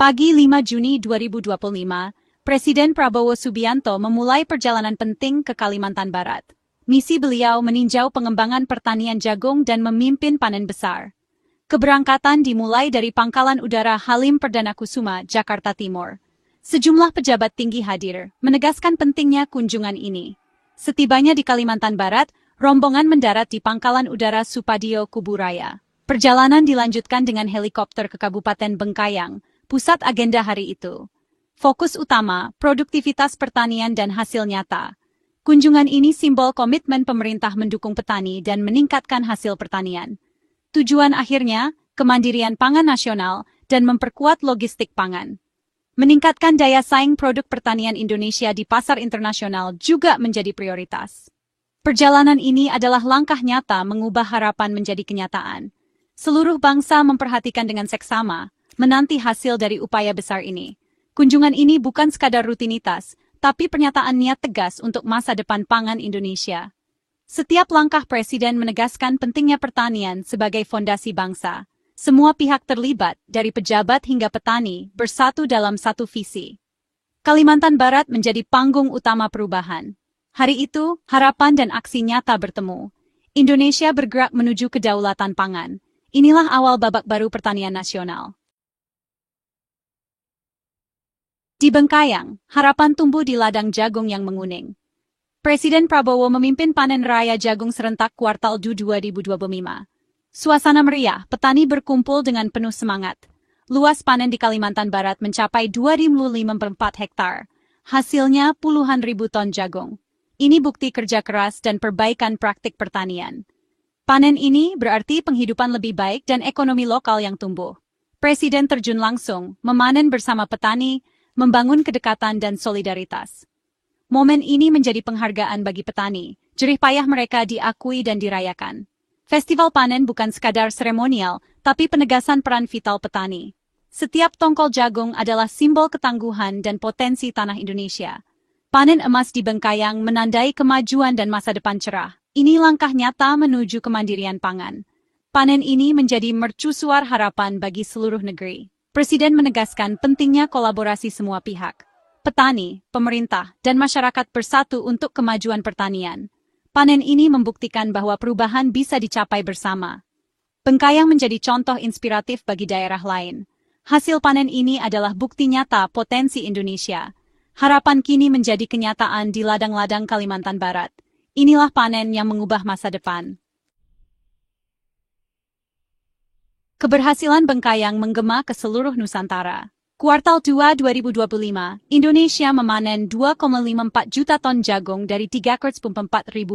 Pagi 5 Juni 2025, Presiden Prabowo Subianto memulai perjalanan penting ke Kalimantan Barat. Misi beliau meninjau pengembangan pertanian jagung dan memimpin panen besar. Keberangkatan dimulai dari Pangkalan Udara Halim Perdana Kusuma, Jakarta Timur. Sejumlah pejabat tinggi hadir, menegaskan pentingnya kunjungan ini. Setibanya di Kalimantan Barat, rombongan mendarat di Pangkalan Udara Supadio Kuburaya. Perjalanan dilanjutkan dengan helikopter ke Kabupaten Bengkayang, pusat agenda hari itu. Fokus utama, produktivitas pertanian dan hasil nyata. Kunjungan ini simbol komitmen pemerintah mendukung petani dan meningkatkan hasil pertanian. Tujuan akhirnya, kemandirian pangan nasional dan memperkuat logistik pangan. Meningkatkan daya saing produk pertanian Indonesia di pasar internasional juga menjadi prioritas. Perjalanan ini adalah langkah nyata mengubah harapan menjadi kenyataan. Seluruh bangsa memperhatikan dengan seksama, menanti hasil dari upaya besar ini. Kunjungan ini bukan sekadar rutinitas, tapi pernyataan niat tegas untuk masa depan pangan Indonesia. Setiap langkah Presiden menegaskan pentingnya pertanian sebagai fondasi bangsa. Semua pihak terlibat, dari pejabat hingga petani, bersatu dalam satu visi. Kalimantan Barat menjadi panggung utama perubahan. Hari itu, harapan dan aksi nyata bertemu. Indonesia bergerak menuju kedaulatan pangan. Inilah awal babak baru pertanian nasional. Di Bengkayang, harapan tumbuh di ladang jagung yang menguning. Presiden Prabowo memimpin panen raya jagung serentak kuartal 2 2025. Suasana meriah, petani berkumpul dengan penuh semangat. Luas panen di Kalimantan Barat mencapai 2.054 hektar. Hasilnya puluhan ribu ton jagung. Ini bukti kerja keras dan perbaikan praktik pertanian. Panen ini berarti penghidupan lebih baik dan ekonomi lokal yang tumbuh. Presiden terjun langsung, memanen bersama petani, membangun kedekatan dan solidaritas. Momen ini menjadi penghargaan bagi petani, jerih payah mereka diakui dan dirayakan. Festival panen bukan sekadar seremonial, tapi penegasan peran vital petani. Setiap tongkol jagung adalah simbol ketangguhan dan potensi tanah Indonesia. Panen emas di Bengkayang menandai kemajuan dan masa depan cerah. Ini langkah nyata menuju kemandirian pangan. Panen ini menjadi mercusuar harapan bagi seluruh negeri. Presiden menegaskan pentingnya kolaborasi semua pihak. Petani, pemerintah, dan masyarakat bersatu untuk kemajuan pertanian. Panen ini membuktikan bahwa perubahan bisa dicapai bersama. Bengkayang menjadi contoh inspiratif bagi daerah lain. Hasil panen ini adalah bukti nyata potensi Indonesia. Harapan kini menjadi kenyataan di ladang-ladang Kalimantan Barat. Inilah panen yang mengubah masa depan. Keberhasilan Bengkayang menggema ke seluruh Nusantara. Kuartal 2 2025, Indonesia memanen 2,54 juta ton jagung dari 344.000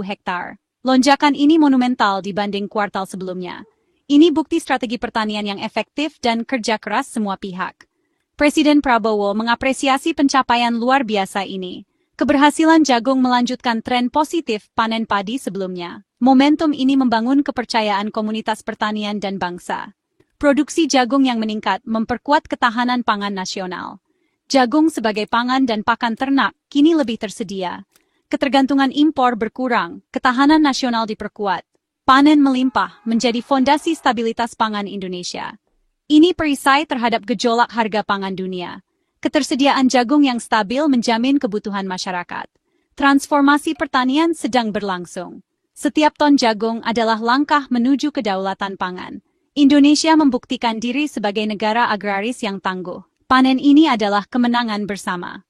hektar. Lonjakan ini monumental dibanding kuartal sebelumnya. Ini bukti strategi pertanian yang efektif dan kerja keras semua pihak. Presiden Prabowo mengapresiasi pencapaian luar biasa ini. Keberhasilan jagung melanjutkan tren positif panen padi sebelumnya. Momentum ini membangun kepercayaan komunitas pertanian dan bangsa. Produksi jagung yang meningkat memperkuat ketahanan pangan nasional. Jagung sebagai pangan dan pakan ternak kini lebih tersedia. Ketergantungan impor berkurang, ketahanan nasional diperkuat. Panen melimpah menjadi fondasi stabilitas pangan Indonesia. Ini perisai terhadap gejolak harga pangan dunia. Ketersediaan jagung yang stabil menjamin kebutuhan masyarakat. Transformasi pertanian sedang berlangsung. Setiap ton jagung adalah langkah menuju kedaulatan pangan. Indonesia membuktikan diri sebagai negara agraris yang tangguh. Panen ini adalah kemenangan bersama.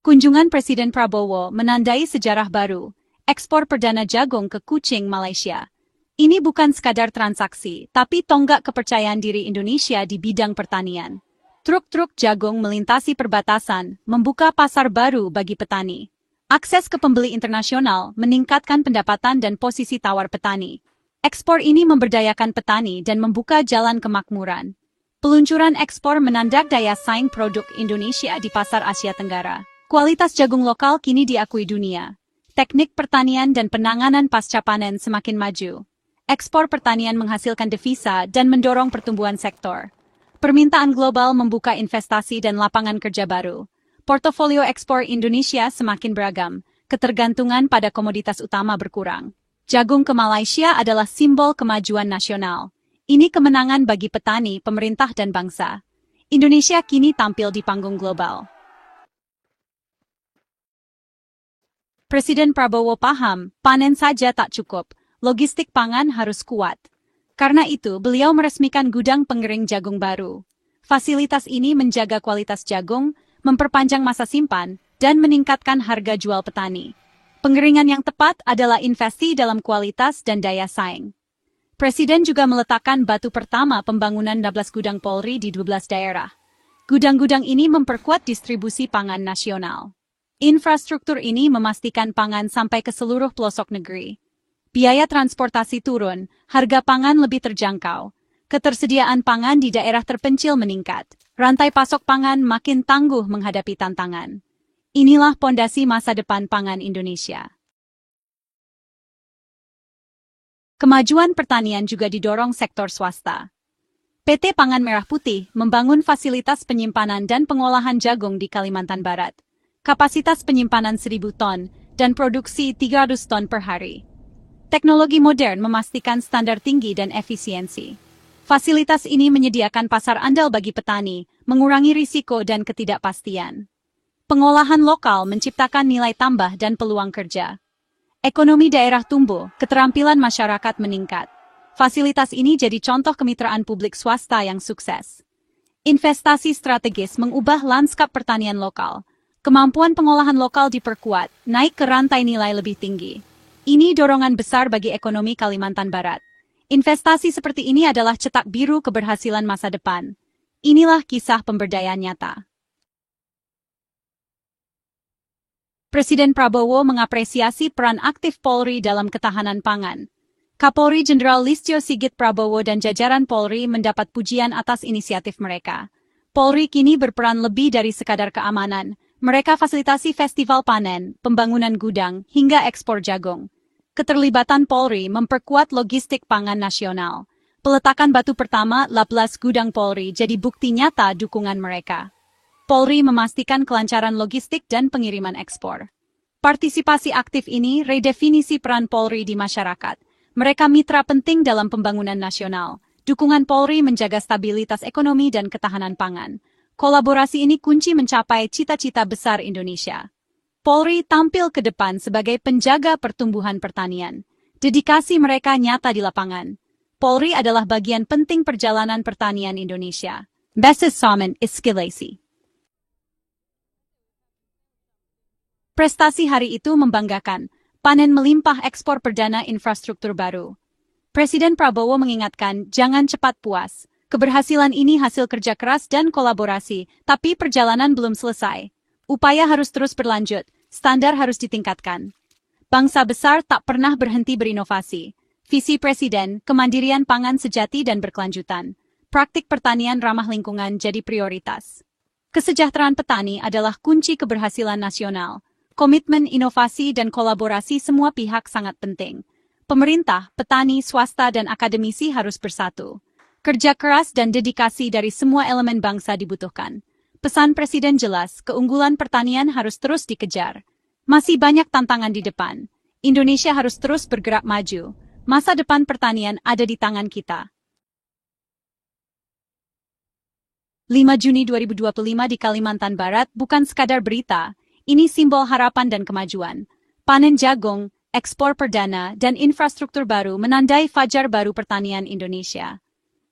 Kunjungan Presiden Prabowo menandai sejarah baru, ekspor perdana jagung ke Kuching, Malaysia. Ini bukan sekadar transaksi, tapi tonggak kepercayaan diri Indonesia di bidang pertanian. Truk-truk jagung melintasi perbatasan, membuka pasar baru bagi petani. Akses ke pembeli internasional meningkatkan pendapatan dan posisi tawar petani. Ekspor ini memberdayakan petani dan membuka jalan kemakmuran. Peluncuran ekspor menandak daya saing produk Indonesia di pasar Asia Tenggara. Kualitas jagung lokal kini diakui dunia. Teknik pertanian dan penanganan pasca panen semakin maju. Ekspor pertanian menghasilkan devisa dan mendorong pertumbuhan sektor. Permintaan global membuka investasi dan lapangan kerja baru. Portofolio ekspor Indonesia semakin beragam, ketergantungan pada komoditas utama berkurang. Jagung ke Malaysia adalah simbol kemajuan nasional. Ini kemenangan bagi petani, pemerintah dan bangsa. Indonesia kini tampil di panggung global. Presiden Prabowo paham, panen saja tak cukup, logistik pangan harus kuat. Karena itu, beliau meresmikan gudang pengering jagung baru. Fasilitas ini menjaga kualitas jagung, memperpanjang masa simpan, dan meningkatkan harga jual petani. Pengeringan yang tepat adalah investasi dalam kualitas dan daya saing. Presiden juga meletakkan batu pertama pembangunan 12 gudang Polri di 12 daerah. Gudang-gudang ini memperkuat distribusi pangan nasional. Infrastruktur ini memastikan pangan sampai ke seluruh pelosok negeri. Biaya transportasi turun, harga pangan lebih terjangkau. Ketersediaan pangan di daerah terpencil meningkat. Rantai pasok pangan makin tangguh menghadapi tantangan. Inilah pondasi masa depan pangan Indonesia. Kemajuan pertanian juga didorong sektor swasta. PT Pangan Merah Putih membangun fasilitas penyimpanan dan pengolahan jagung di Kalimantan Barat. Kapasitas penyimpanan 1.000 ton dan produksi 300 ton per hari. Teknologi modern memastikan standar tinggi dan efisiensi. Fasilitas ini menyediakan pasar andal bagi petani, mengurangi risiko dan ketidakpastian. Pengolahan lokal menciptakan nilai tambah dan peluang kerja. Ekonomi daerah tumbuh, keterampilan masyarakat meningkat. Fasilitas ini jadi contoh kemitraan publik swasta yang sukses. Investasi strategis mengubah lanskap pertanian lokal. Kemampuan pengolahan lokal diperkuat, naik ke rantai nilai lebih tinggi. Ini dorongan besar bagi ekonomi Kalimantan Barat. Investasi seperti ini adalah cetak biru keberhasilan masa depan. Inilah kisah pemberdayaan nyata. Presiden Prabowo mengapresiasi peran aktif Polri dalam ketahanan pangan. Kapolri Jenderal Listio Sigit Prabowo dan jajaran Polri mendapat pujian atas inisiatif mereka. Polri kini berperan lebih dari sekadar keamanan. Mereka fasilitasi festival panen, pembangunan gudang, hingga ekspor jagung. Keterlibatan Polri memperkuat logistik pangan nasional. Peletakan batu pertama 12 gudang Polri jadi bukti nyata dukungan mereka. Polri memastikan kelancaran logistik dan pengiriman ekspor. Partisipasi aktif ini redefinisi peran Polri di masyarakat. Mereka mitra penting dalam pembangunan nasional. Dukungan Polri menjaga stabilitas ekonomi dan ketahanan pangan. Kolaborasi ini kunci mencapai cita-cita besar Indonesia. Polri tampil ke depan sebagai penjaga pertumbuhan pertanian. Dedikasi mereka nyata di lapangan. Polri adalah bagian penting perjalanan pertanian Indonesia. Beses Samen Iskilesi. Prestasi hari itu membanggakan. Panen melimpah ekspor perdana infrastruktur baru. Presiden Prabowo mengingatkan, jangan cepat puas. Keberhasilan ini hasil kerja keras dan kolaborasi, tapi perjalanan belum selesai. Upaya harus terus berlanjut, standar harus ditingkatkan. Bangsa besar tak pernah berhenti berinovasi. Visi Presiden, kemandirian pangan sejati dan berkelanjutan. Praktik pertanian ramah lingkungan jadi prioritas. Kesejahteraan petani adalah kunci keberhasilan nasional. Komitmen inovasi dan kolaborasi semua pihak sangat penting. Pemerintah, petani, swasta dan akademisi harus bersatu. Kerja keras dan dedikasi dari semua elemen bangsa dibutuhkan. Pesan Presiden jelas, keunggulan pertanian harus terus dikejar. Masih banyak tantangan di depan. Indonesia harus terus bergerak maju. Masa depan pertanian ada di tangan kita. 5 Juni 2025 di Kalimantan Barat bukan sekadar berita, ini simbol harapan dan kemajuan. Panen jagung, ekspor perdana, dan infrastruktur baru menandai fajar baru pertanian Indonesia.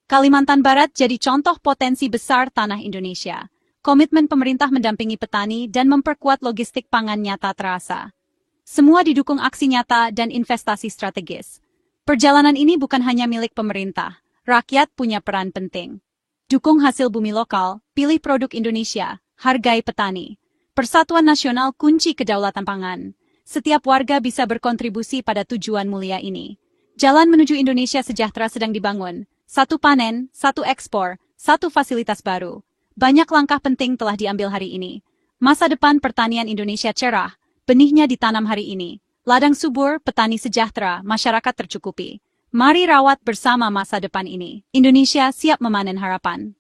Kalimantan Barat jadi contoh potensi besar tanah Indonesia. Komitmen pemerintah mendampingi petani dan memperkuat logistik pangan nyata terasa. Semua didukung aksi nyata dan investasi strategis. Perjalanan ini bukan hanya milik pemerintah, rakyat punya peran penting. Dukung hasil bumi lokal, pilih produk Indonesia, hargai petani. Persatuan nasional kunci kedaulatan pangan. Setiap warga bisa berkontribusi pada tujuan mulia ini. Jalan menuju Indonesia sejahtera sedang dibangun. Satu panen, satu ekspor, satu fasilitas baru. Banyak langkah penting telah diambil hari ini. Masa depan pertanian Indonesia cerah, benihnya ditanam hari ini. Ladang subur, petani sejahtera, masyarakat tercukupi. Mari rawat bersama masa depan ini. Indonesia siap memanen harapan.